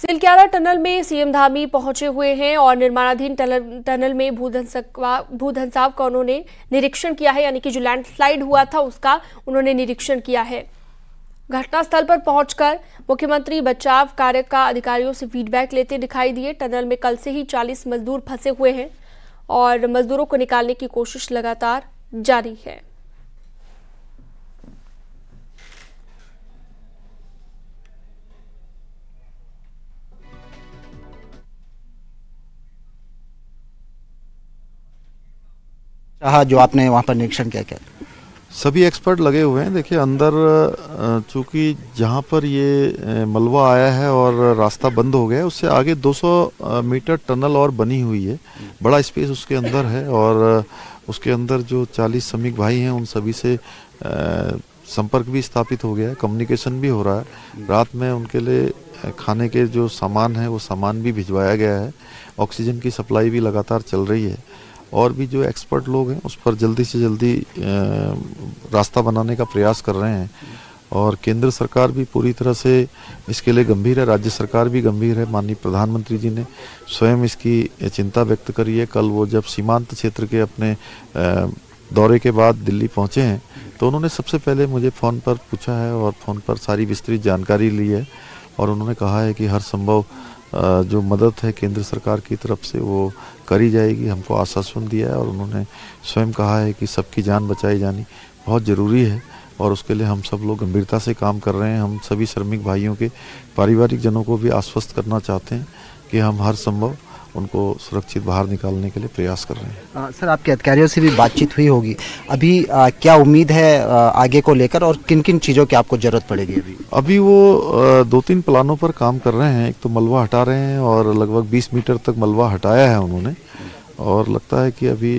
Silkyara tunnel में CM Dhami पहुंचे हुए हैं और निर्माणाधीन टनल में भूधंसाव का उन्होंने निरीक्षण किया है, यानी कि जो लैंडस्लाइड हुआ था उसका उन्होंने निरीक्षण किया है। घटनास्थल पर पहुंचकर मुख्यमंत्री बचाव कार्य का अधिकारियों से फीडबैक लेते दिखाई दिए। टनल में कल से ही 40 मजदूर फंसे हुए हैं और मजदूरों को निकालने की कोशिश लगातार जारी है। जो आपने वहाँ पर निरीक्षण किया, क्या सभी एक्सपर्ट लगे हुए हैं। देखिए अंदर चूंकि जहाँ पर ये मलबा आया है और रास्ता बंद हो गया है, उससे आगे 200 मीटर टनल और बनी हुई है। बड़ा स्पेस उसके अंदर है और उसके अंदर जो 40 श्रमिक भाई हैं उन सभी से संपर्क भी स्थापित हो गया है, कम्युनिकेशन भी हो रहा है। रात में उनके लिए खाने के जो सामान है वो सामान भी भिजवाया गया है। ऑक्सीजन की सप्लाई भी लगातार चल रही है और भी जो एक्सपर्ट लोग हैं उस पर जल्दी से जल्दी रास्ता बनाने का प्रयास कर रहे हैं। और केंद्र सरकार भी पूरी तरह से इसके लिए गंभीर है, राज्य सरकार भी गंभीर है। माननीय प्रधानमंत्री जी ने स्वयं इसकी चिंता व्यक्त करी है। कल वो जब सीमांत क्षेत्र के अपने दौरे के बाद दिल्ली पहुंचे हैं तो उन्होंने सबसे पहले मुझे फ़ोन पर पूछा है और फ़ोन पर सारी विस्तृत जानकारी ली है और उन्होंने कहा है कि हर संभव जो मदद है केंद्र सरकार की तरफ से वो करी जाएगी। हमको आश्वासन दिया है और उन्होंने स्वयं कहा है कि सबकी जान बचाई जानी बहुत ज़रूरी है और उसके लिए हम सब लोग गंभीरता से काम कर रहे हैं। हम सभी श्रमिक भाइयों के पारिवारिक जनों को भी आश्वस्त करना चाहते हैं कि हम हर संभव उनको सुरक्षित बाहर निकालने के लिए प्रयास कर रहे हैं। सर, आपके अधिकारियों से भी बातचीत हुई होगी, अभी क्या उम्मीद है आगे को लेकर और किन किन चीज़ों की आपको ज़रूरत पड़ेगी? अभी वो 2-3 प्लानों पर काम कर रहे हैं। एक तो मलबा हटा रहे हैं और लगभग 20 मीटर तक मलबा हटाया है उन्होंने और लगता है कि अभी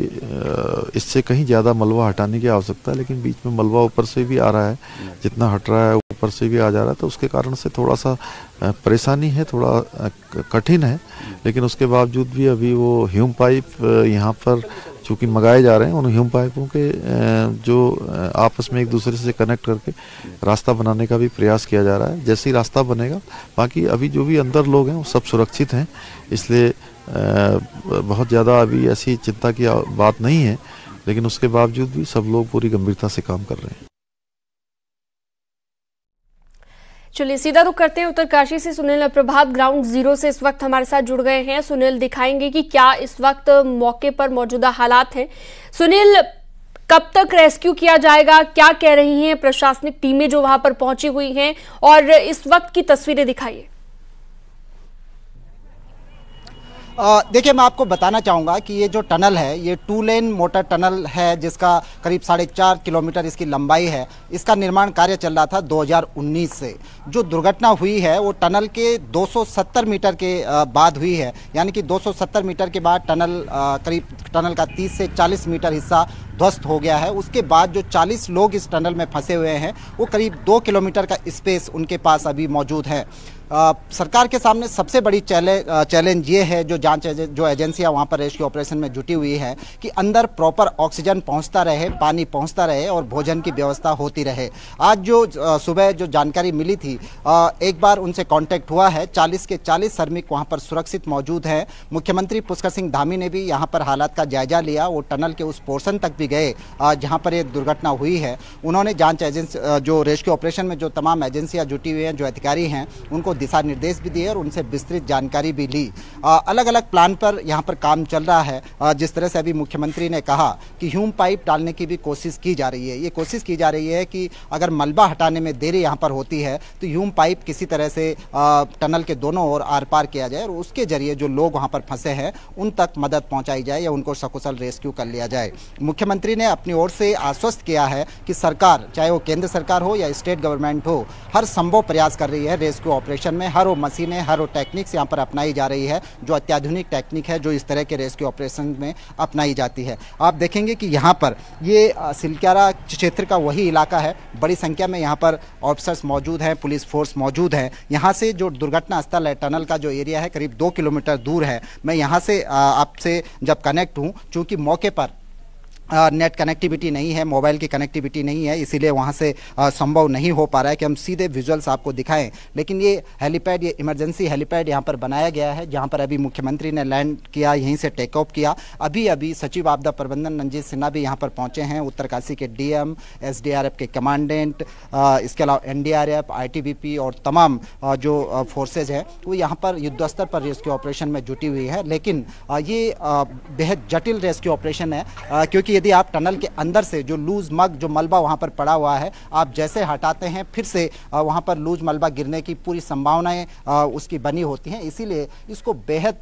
इससे कहीं ज़्यादा मलबा हटाने की आवश्यकता है, लेकिन बीच में मलबा ऊपर से भी आ रहा है, जितना हट रहा है ऊपर से भी आ जा रहा है, तो उसके कारण से थोड़ा सा परेशानी है, थोड़ा कठिन है। लेकिन उसके बावजूद भी अभी वो ह्यूम पाइप यहाँ पर चूँकि मंगाए जा रहे हैं, उन ह्यूम पाइपों के जो आपस में एक दूसरे से कनेक्ट करके रास्ता बनाने का भी प्रयास किया जा रहा है। जैसे ही रास्ता बनेगा, बाकी अभी जो भी अंदर लोग हैं वो सब सुरक्षित हैं, इसलिए बहुत ज़्यादा अभी ऐसी चिंता की बात नहीं है। लेकिन उसके बावजूद भी सब लोग पूरी गंभीरता से काम कर रहे हैं। चलिए सीधा रुख करते हैं उत्तरकाशी से। सुनील प्रभात ग्राउंड जीरो से इस वक्त हमारे साथ जुड़ गए हैं। सुनील, दिखाएंगे कि क्या इस वक्त मौके पर मौजूदा हालात हैं। सुनील, कब तक रेस्क्यू किया जाएगा, क्या कह रही हैं प्रशासनिक टीमें जो वहां पर पहुंची हुई हैं, और इस वक्त की तस्वीरें दिखाइए। देखिए, मैं आपको बताना चाहूँगा कि ये जो टनल है ये 2 लेन मोटर टनल है, जिसका करीब 4.5 किलोमीटर इसकी लंबाई है। इसका निर्माण कार्य चल रहा था 2019 से। जो दुर्घटना हुई है वो टनल के 270 मीटर के बाद हुई है, यानी कि 270 मीटर के बाद करीब टनल का 30 से 40 मीटर हिस्सा ध्वस्त हो गया है। उसके बाद जो 40 लोग इस टनल में फंसे हुए हैं वो करीब 2 किलोमीटर का स्पेस उनके पास अभी मौजूद है। सरकार के सामने सबसे बड़ी चैलेंज ये है, जो एजेंसियां वहाँ पर रेस्क्यू ऑपरेशन में जुटी हुई है, कि अंदर प्रॉपर ऑक्सीजन पहुँचता रहे, पानी पहुँचता रहे और भोजन की व्यवस्था होती रहे। आज जो सुबह जो जानकारी मिली थी, एक बार उनसे कांटेक्ट हुआ है। 40 के 40 श्रमिक वहाँ पर सुरक्षित मौजूद हैं। मुख्यमंत्री पुष्कर सिंह धामी ने भी यहाँ पर हालात का जायजा लिया। वो टनल के उस पोर्शन तक भी गए जहाँ पर ये दुर्घटना हुई है। उन्होंने जांच एजेंसी, जो रेस्क्यू ऑपरेशन में जो तमाम एजेंसियाँ जुटी हुई हैं, जो अधिकारी हैं, उनको दिशा निर्देश भी दिए और उनसे विस्तृत जानकारी भी ली। अलग अलग प्लान पर यहाँ पर काम चल रहा है। जिस तरह से अभी मुख्यमंत्री ने कहा कि ह्यूम पाइप डालने की भी कोशिश की जा रही है। ये कोशिश की जा रही है कि अगर मलबा हटाने में देरी यहाँ पर होती है तो ह्यूम पाइप किसी तरह से टनल के दोनों ओर आर पार किया जाए और उसके जरिए जो लोग वहाँ पर फंसे हैं उन तक मदद पहुँचाई जाए या उनको सकुशल रेस्क्यू कर लिया जाए। मुख्यमंत्री ने अपनी ओर से आश्वस्त किया है कि सरकार, चाहे वो केंद्र सरकार हो या स्टेट गवर्नमेंट हो, हर संभव प्रयास कर रही है रेस्क्यू ऑपरेशन में। हर वो मशीनें, हर वो टेक्निक्स यहाँ पर अपनाई जा रही है, जो अत्याधुनिक टेक्निक है, जो इस तरह के रेस्क्यू ऑपरेशन में अपनाई जाती है। आप देखेंगे कि यहाँ पर ये सिलक्यारा क्षेत्र का वही इलाका है। बड़ी संख्या में यहाँ पर ऑफिसर्स मौजूद हैं, पुलिस फोर्स मौजूद है। यहाँ से जो दुर्घटना स्थल है, टनल का जो एरिया है, करीब 2 किलोमीटर दूर है। मैं यहाँ से आपसे जब कनेक्ट हूँ, चूँकि मौके पर नेट कनेक्टिविटी नहीं है, मोबाइल की कनेक्टिविटी नहीं है, इसीलिए वहाँ से संभव नहीं हो पा रहा है कि हम सीधे विजुअल्स आपको दिखाएं। लेकिन ये हेलीपैड, ये इमरजेंसी हेलीपैड यहाँ पर बनाया गया है, जहाँ पर अभी मुख्यमंत्री ने लैंड किया, यहीं से टेक ऑफ किया। अभी अभी सचिव आपदा प्रबंधन रंजीत सिन्हा भी यहाँ पर पहुँचे हैं, उत्तरकाशी के डीएम, एसडीआरएफ के कमांडेंट, इसके अलावा एनडीआरएफ, आईटीबीपी और तमाम जो फोर्सेज हैं वो यहाँ पर युद्ध स्तर पर रेस्क्यू ऑपरेशन में जुटी हुई है। लेकिन ये बेहद जटिल रेस्क्यू ऑपरेशन है, क्योंकि यदि आप टनल के अंदर से जो लूज मग, जो मलबा वहां पर पड़ा हुआ है, आप जैसे हटाते हैं फिर से वहां पर लूज मलबा गिरने की पूरी संभावनाएं उसकी बनी होती हैं। इसीलिए इसको बेहद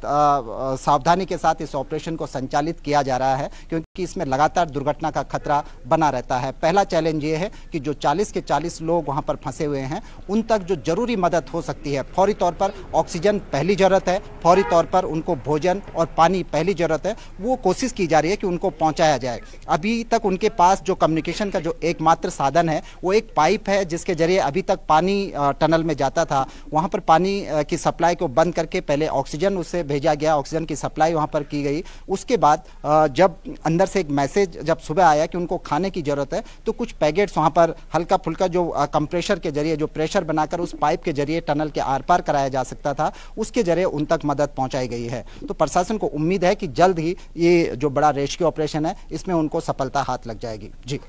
सावधानी के साथ इस ऑपरेशन को संचालित किया जा रहा है, क्योंकि इसमें लगातार दुर्घटना का खतरा बना रहता है। पहला चैलेंज ये है कि जो 40 के 40 लोग वहां पर फंसे हुए हैं, उन तक जो जरूरी मदद हो सकती है, फौरी तौर पर ऑक्सीजन पहली जरूरत है, फौरी तौर पर उनको भोजन और पानी पहली जरूरत है, वो कोशिश की जा रही है कि उनको पहुंचाया जाए। अभी तक उनके पास जो कम्युनिकेशन का जो एकमात्र साधन है वो एक पाइप है, जिसके जरिए अभी तक पानी टनल में जाता था। वहां पर पानी की सप्लाई को बंद करके पहले ऑक्सीजन उससे भेजा गया, ऑक्सीजन की सप्लाई वहां पर की गई। उसके बाद जब अंदर से एक मैसेज जब सुबह आया कि उनको खाने की जरूरत है, तो कुछ पैकेट्स वहां पर हल्का फुल्का जो कंप्रेशर के जरिए, जो प्रेशर बनाकर उस पाइप के जरिए टनल के आर पार कराया जा सकता था, उसके जरिए उन तक मदद पहुंचाई गई है। तो प्रशासन को उम्मीद है कि जल्द ही ये जो बड़ा रेस्क्यू ऑपरेशन है इसमें उनको सफलता हाथ लग जाएगी। जी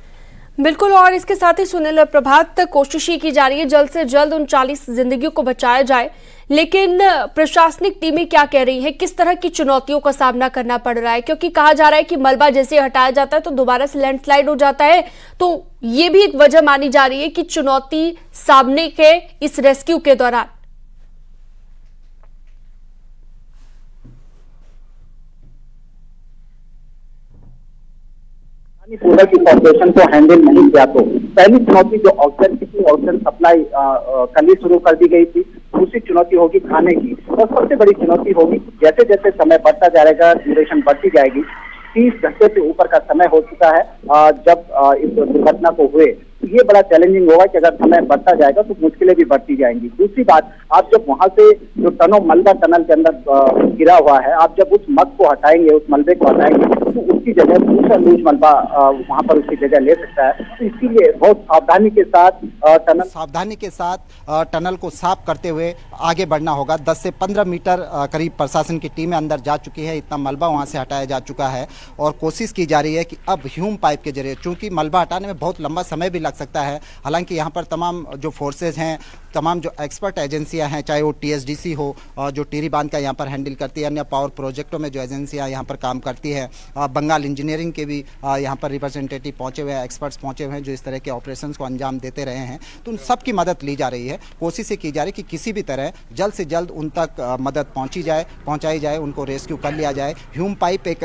बिल्कुल, और इसके साथ ही सुनील और प्रभात, कोशिश ही की जा रही है जल्द से जल्द उन 40 जिंदगियों को बचाया जाए, लेकिन प्रशासनिक टीमें क्या कह रही हैं, किस तरह की चुनौतियों का सामना करना पड़ रहा है? क्योंकि कहा जा रहा है कि मलबा जैसे हटाया जाता है तो दोबारा से लैंडस्लाइड हो जाता है, तो ये भी एक वजह मानी जा रही है कि चुनौती सामने के इस रेस्क्यू के दौरान। पूरा की ऑपरेशन को हैंडल नहीं किया तो पहली चुनौती जो ऑक्सीजन सप्लाई कल ही शुरू कर दी गई थी, दूसरी चुनौती होगी खाने की, और सबसे बड़ी चुनौती होगी जैसे जैसे समय बढ़ता जाएगा, ड्यूरेशन बढ़ती जाएगी। 30 घंटे से ऊपर का समय हो चुका है जब इस दुर्घटना को हुए। ये बड़ा चैलेंजिंग होगा कि अगर समय बढ़ता जाएगा तो मुश्किलें भी बढ़ती जाएंगी। दूसरी बात, आप जब वहां से जो मलबा टनल के अंदर गिरा हुआ है, आप जब उस मग को हटाएंगे, उस मलबे को हटाएंगे, तो उसकी जगह दूसरा लूज मलबा वहां पर उसकी जगह ले सकता है। तो इसीलिए बहुत सावधानी के साथ टनल को साफ करते हुए आगे बढ़ना होगा। 10 से 15 मीटर करीब प्रशासन की टीमें अंदर जा चुकी है, इतना मलबा वहां से हटाया जा चुका है, और कोशिश की जा रही है कि अब ह्यूम पाइप के जरिए, चूंकि मलबा हटाने में बहुत लंबा समय भी लग सकता है, हालांकि यहाँ पर तमाम जो फोर्सेज हैं, तमाम जो एक्सपर्ट एजेंसियां हैं, चाहे वो टीएसडीसी हो जो टिहरी बांध का यहाँ पर हैंडल करती है, अन्य पावर प्रोजेक्टों में जो एजेंसियां यहाँ पर काम करती है, बंगाल इंजीनियरिंग के भी यहाँ पर रिप्रेजेंटेटिव पहुंचे हुए हैं, एक्सपर्ट्स पहुंचे हुए हैं जो इस तरह के ऑपरेशंस को अंजाम देते रहे हैं। तो उन सब की मदद ली जा रही है, कोशिश की जा रही है कि किसी भी तरह जल्द से जल्द उन तक मदद पहुँचाई जाए, उनको रेस्क्यू कर लिया जाए। ह्यूम पाइप एक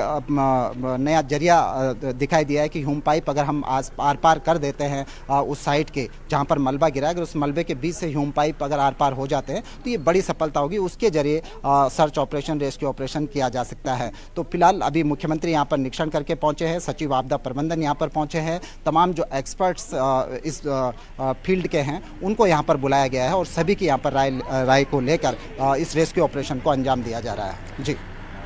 नया जरिया दिखाई दिया है कि ह्यूम पाइप अगर हम आर पार कर देते हैं उस साइड के जहाँ पर मलबा गिरा है, अगर उस मलबे के बीच से ह्यूम पाइप अगर आर पार हो जाते हैं तो ये बड़ी सफलता होगी। उसके जरिए सर्च ऑपरेशन, रेस्क्यू ऑपरेशन किया जा सकता है। तो फिलहाल अभी मुख्यमंत्री यहाँ पर निरीक्षण करके पहुंचे हैं, सचिव आपदा प्रबंधन यहाँ पर पहुंचे हैं, तमाम जो एक्सपर्ट्स इस फील्ड के हैं उनको यहाँ पर बुलाया गया है, और सभी की यहाँ पर राय को लेकर इस रेस्क्यू ऑपरेशन को अंजाम दिया जा रहा है। जी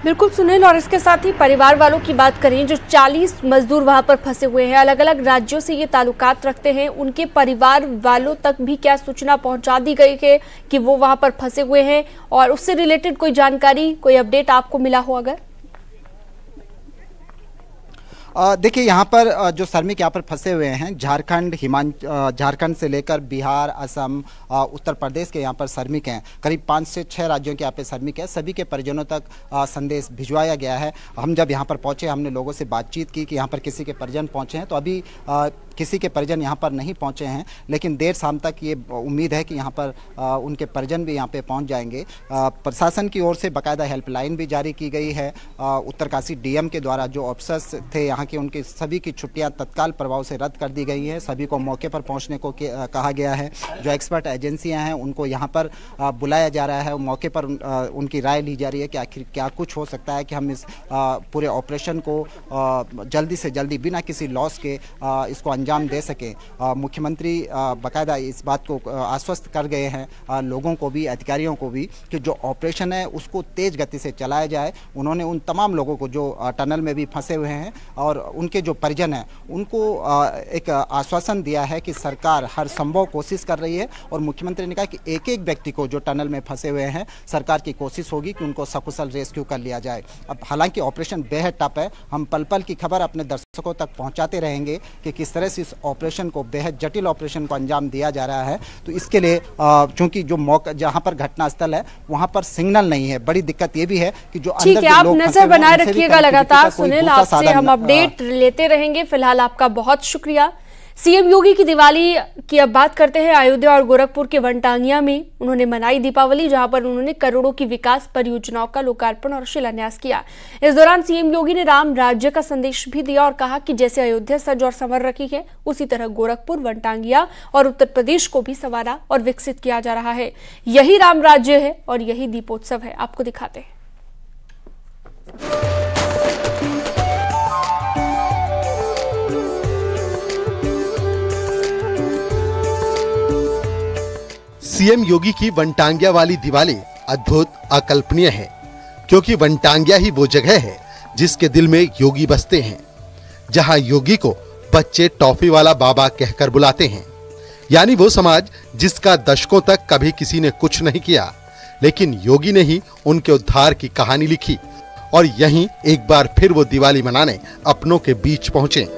बिल्कुल सुनील, और इसके साथ ही परिवार वालों की बात करें, जो 40 मजदूर वहां पर फंसे हुए हैं, अलग अलग राज्यों से ये ताल्लुकात रखते हैं, उनके परिवार वालों तक भी क्या सूचना पहुंचा दी गई है कि वो वहां पर फंसे हुए हैं, और उससे रिलेटेड कोई जानकारी, कोई अपडेट आपको मिला हो अगर? देखिए यहाँ पर जो श्रमिक यहाँ पर फंसे हुए हैं, झारखंड से लेकर बिहार, असम, उत्तर प्रदेश के यहाँ पर श्रमिक हैं। करीब 5 से 6 राज्यों के यहाँ पे श्रमिक हैं। सभी के परिजनों तक संदेश भिजवाया गया है। हम जब यहाँ पर पहुँचे, हमने लोगों से बातचीत की कि यहाँ पर किसी के परिजन पहुँचे हैं, तो अभी किसी के परिजन यहाँ पर नहीं पहुँचे हैं, लेकिन देर शाम तक ये उम्मीद है कि यहाँ पर उनके परिजन भी यहाँ पे पहुँच जाएंगे। प्रशासन की ओर से बाकायदा हेल्पलाइन भी जारी की गई है। उत्तरकाशी डीएम के द्वारा जो ऑफिसर्स थे यहाँ के, उनकी सभी की छुट्टियाँ तत्काल प्रभाव से रद्द कर दी गई हैं। सभी को मौके पर पहुँचने को कहा गया है। जो एक्सपर्ट एजेंसियाँ हैं उनको यहाँ पर बुलाया जा रहा है, मौके पर उनकी राय ली जा रही है कि आखिर क्या कुछ हो सकता है कि हम इस पूरे ऑपरेशन को जल्दी से जल्दी बिना किसी लॉस के इसको अंजाम दे सकें। मुख्यमंत्री बाकायदा इस बात को आश्वस्त कर गए हैं लोगों को भी, अधिकारियों को भी, कि जो ऑपरेशन है उसको तेज गति से चलाया जाए। उन्होंने उन तमाम लोगों को जो टनल में भी फंसे हुए हैं और उनके जो परिजन हैं उनको एक आश्वासन दिया है कि सरकार हर संभव कोशिश कर रही है। और मुख्यमंत्री ने कहा कि एक एक व्यक्ति को जो टनल में फंसे हुए हैं सरकार की कोशिश होगी कि उनको सकुशल रेस्क्यू कर लिया जाए। अब हालांकि ऑपरेशन बेहद टफ है, हम पल पल की खबर अपने दर्शकों तक पहुंचाते रहेंगे कि किस तरह से इस ऑपरेशन को, बेहद जटिल ऑपरेशन को अंजाम दिया जा रहा है। तो इसके लिए चूंकि जो मौका जहां पर घटनास्थल है वहां पर सिग्नल नहीं है। बड़ी दिक्कत ये भी है कि जो अंदर जो आप लोग नजर बनाए रखिएगा लगातार। सुनील, आपसे हम अपडेट लेते रहेंगे। फिलहाल आपका बहुत शुक्रिया। सीएम योगी की दिवाली की अब बात करते हैं। अयोध्या और गोरखपुर के वनटांगिया में उन्होंने मनाई दीपावली, जहां पर उन्होंने करोड़ों की विकास परियोजनाओं का लोकार्पण और शिलान्यास किया। इस दौरान सीएम योगी ने राम राज्य का संदेश भी दिया और कहा कि जैसे अयोध्या सज और संवर रखी है, उसी तरह गोरखपुर, वनटांगिया और उत्तर प्रदेश को भी संवारा और विकसित किया जा रहा है। यही राम राज्य है और यही दीपोत्सव है। आपको दिखाते हैं। सीएम योगी की वनटांगिया वाली दिवाली अद्भुत, अकल्पनीय है, क्योंकि वनटांगिया ही वो जगह है जिसके दिल में योगी बसते हैं, जहां योगी को बच्चे टॉफी वाला बाबा कहकर बुलाते हैं। यानी वो समाज जिसका दशकों तक कभी किसी ने कुछ नहीं किया, लेकिन योगी ने ही उनके उद्धार की कहानी लिखी और यहीं एक बार फिर वो दिवाली मनाने अपनों के बीच पहुंचे।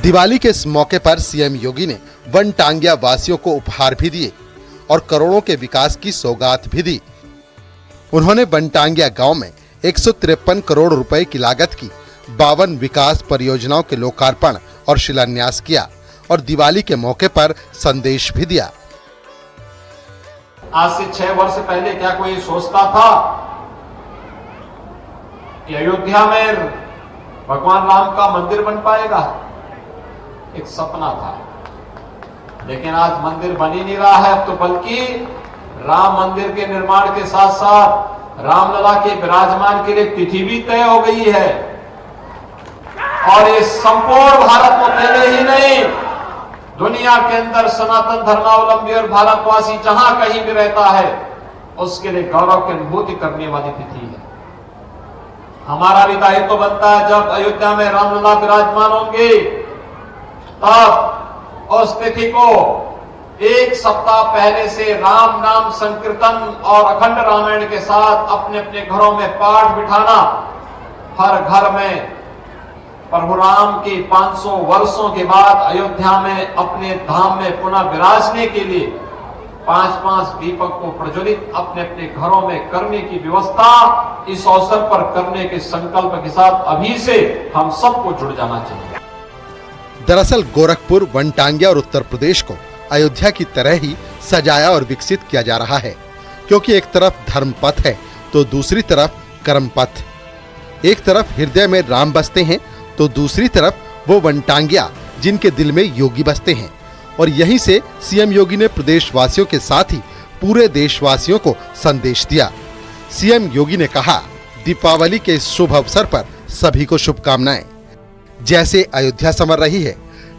दिवाली के इस मौके पर सीएम योगी ने वनटांगिया वासियों को उपहार भी दिए और करोड़ों के विकास की सौगात भी दी। उन्होंने वनटांगिया गांव में 153 करोड़ रुपए की लागत की 52 विकास परियोजनाओं के लोकार्पण और शिलान्यास किया और दिवाली के मौके पर संदेश भी दिया। आज से 6 वर्ष पहले क्या कोई सोचता था कि अयोध्या में भगवान राम का मंदिर बन पाएगा? एक सपना था, लेकिन आज मंदिर बन ही नहीं रहा है। अब तो बल्कि राम मंदिर के निर्माण के साथ साथ रामलला के विराजमान के लिए तिथि भी तय हो गई है। और ये संपूर्ण भारत में अकेले ही नहीं, दुनिया के अंदर सनातन धर्मावलंबी और भारतवासी जहां कहीं भी रहता है, उसके लिए गौरव की अनुभूति करने वाली तिथि है। हमारा भी दायित्व बनता है, जब अयोध्या में रामलला विराजमान होंगे तब उस तिथि को एक सप्ताह पहले से राम नाम संकीर्तन और अखंड रामायण के साथ अपने अपने घरों में पाठ बिठाना, हर घर में प्रभु राम के 500 वर्षों के बाद अयोध्या में अपने धाम में पुनः विराजने के लिए 5-5 दीपक को प्रज्वलित अपने अपने घरों में करने की व्यवस्था इस अवसर पर करने के संकल्प के साथ अभी से हम सबको जुड़ जाना चाहिए। दरअसल गोरखपुर, वनटांगिया और उत्तर प्रदेश को अयोध्या की तरह ही सजाया और विकसित किया जा रहा है, क्योंकि एक तरफ धर्म पथ है तो दूसरी तरफ कर्म पथ। एक तरफ हृदय में राम बसते हैं तो दूसरी तरफ वो वनटांगिया जिनके दिल में योगी बसते हैं। और यहीं से सीएम योगी ने प्रदेशवासियों के साथ ही पूरे देशवासियों को संदेश दिया। सीएम योगी ने कहा, दीपावली के इस शुभ अवसर पर सभी को शुभकामनाएं। जैसे अयोध्या संवर रही है,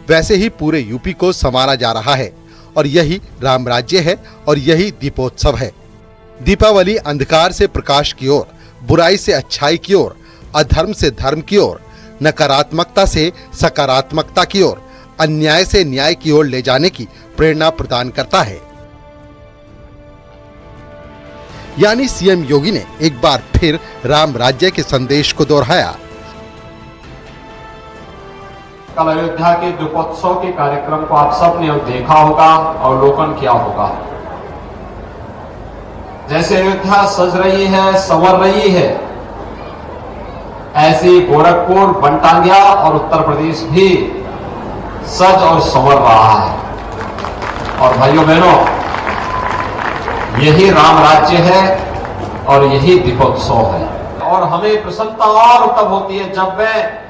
वैसे ही पूरे यूपी को संवारा जा रहा है और यही राम राज्य है और यही दीपोत्सव है। दीपावली अंधकार से प्रकाश की ओर, बुराई से अच्छाई की ओर, अधर्म से धर्म की ओर, नकारात्मकता से सकारात्मकता की ओर, अन्याय से न्याय की ओर ले जाने की प्रेरणा प्रदान करता है। यानी सीएम योगी ने एक बार फिर राम राज्य के संदेश को दोहराया। कल अयोध्या के दीपोत्सव के कार्यक्रम को आप सब ने देखा होगा, अवलोकन किया होगा। जैसे अयोध्या सज रही है, संवर रही है, ऐसे ही गोरखपुर, वनटांगिया और उत्तर प्रदेश भी सज और संवर रहा है। और भाइयों बहनों, यही राम राज्य है और यही दीपोत्सव है। और हमें प्रसन्नता और तब होती है जब मैं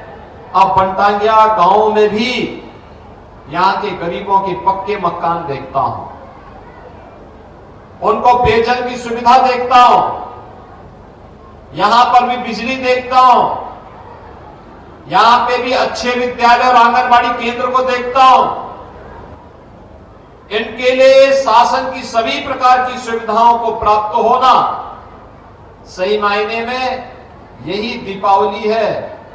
अब वनटांगिया गांव में भी यहां के गरीबों के पक्के मकान देखता हूं, उनको पेयजल की सुविधा देखता हूं, यहां पर भी बिजली देखता हूं, यहां पे भी अच्छे विद्यालय और आंगनबाड़ी केंद्र को देखता हूं। इनके लिए शासन की सभी प्रकार की सुविधाओं को प्राप्त होना सही मायने में यही दीपावली है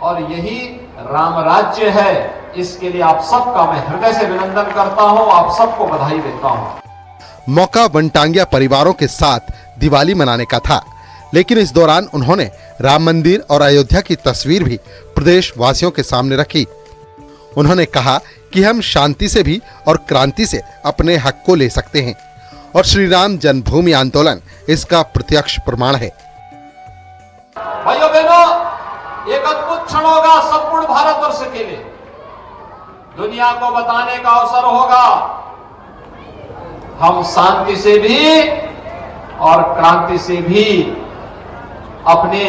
और यही राम राज्य है। इसके लिए आप सबका मैं हृदय से अभिनंदन करता हूं, आप सबको बधाई देता हूं। मौका वनटांगिया परिवारों के साथ दिवाली मनाने का था, लेकिन इस दौरान उन्होंने राम मंदिर और अयोध्या की तस्वीर भी प्रदेश वासियों के सामने रखी। उन्होंने कहा कि हम शांति से भी और क्रांति से अपने हक को ले सकते हैं और श्री राम जन्मभूमि आंदोलन इसका प्रत्यक्ष प्रमाण है। भाइयों बहनों, एक अद्भुत क्षण होगा संपूर्ण भारतवर्ष के लिए। दुनिया को बताने का अवसर होगा हम शांति से भी और क्रांति से भी अपने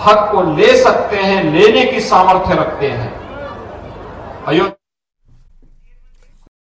हक को ले सकते हैं, लेने की सामर्थ्य रखते हैं।